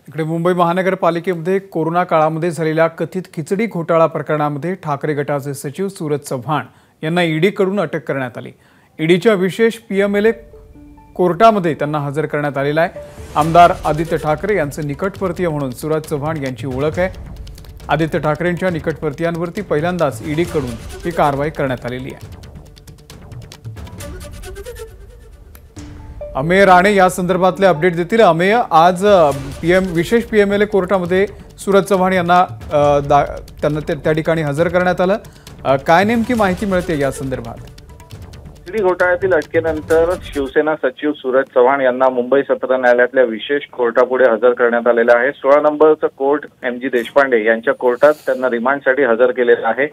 इकडे मुंबई महानगरपालिकेमध्ये कोरोना काळामध्ये झालेल्या कथित खिचडी घोटाळा प्रकरणामध्ये ठाकरे गटाचे सचिव सूरज चव्हाण यांना ईडीकडून अटक करण्यात आली। ईडीच्या विशेष पीएमएलए कोर्टामध्ये त्यांना हजर करण्यात आलेला आहे। आमदार आदित्य ठाकरे यांचे निकटवर्तीय म्हणून सूरज चव्हाण यांची ओळख आहे। आदित्य ठाकरेंच्या निकटवर्तीयांवरती पहिल्यांदाच ईडीकडून ही कारवाई करण्यात आलेली आहे। अमेय राणे या संदर्भातले अपडेट देतील। अमेय, आज विशेष पीएमएलए कोर्टामध्ये सूरज चव्हाण यांना त्या ठिकाणी हजर करण्यात आलं। काय नेमकी माहिती मिळते या संदर्भात? खिचडी घोटाळ्यातील अटकेनंतर शिवसेना सचिव सूरज चव्हाण यांना मुंबई सत्र न्यायालयातल्या विशेष कोर्टापुढे हजर करण्यात आलेलं आहे। 16 नंबरचं कोर्ट एम.जी. देशपांडे यांच्या कोर्टात त्यांना रिमांडसाठी हजर केलेलं आहे।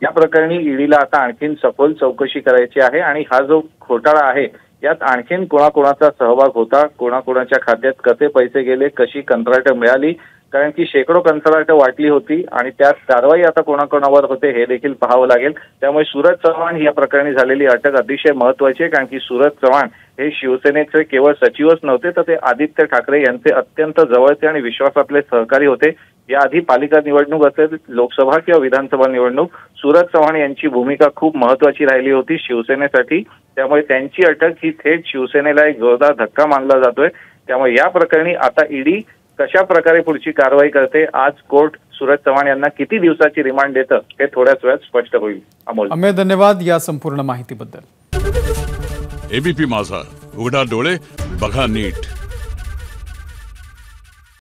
या प्रकरणी ईडीला आता आणखीन सखोल चौकशी करायची आहे आणि हा जो घोटाळा आहे यात आणखीन कोणाकोणाचा सहभाग होता, कोणाकोणाच्या खात्यात कसे पैसे गेले, कशी कंत्राटं मिळाली, कारण की शेकडो कंत्राटं वाटली होती आणि त्यात कारवाई आता कोणाकोणावर होते हे देखील पाहावं लागेल। त्यामुळे सूरज चव्हाण या प्रकरणी झालेली अटक अतिशय महत्त्वाची आहे, कारण की सूरज चव्हाण हे शिवसेनेचे केवळ सचिवच नव्हते तर ते आदित्य ठाकरे यांचे अत्यंत जवळचे आणि विश्वासातले सहकारी होते। याआधी पालिका निवडणूक असेल, लोकसभा किंवा विधानसभा निवडणूक, सूरज चव्हाण यांची भूमिका खूप महत्त्वाची राहिली होती शिवसेनेसाठी। त्यामुळे त्यांची अटक ही थेट शिवसेनेला एक जोरदार धक्का मानला जातोय। त्यामुळे या प्रकरणी आता ईडी कशा प्रकारे पुढची कारवाई करते, आज कोर्ट सूरज चव्हाण यांना किती दिवसाची रिमांड देतं हे थोड्याच वेळात स्पष्ट होईल। अमोल, धन्यवाद या संपूर्ण माहितीबद्दल। एबीपी माझा, उघडा डोळे बघा नीट।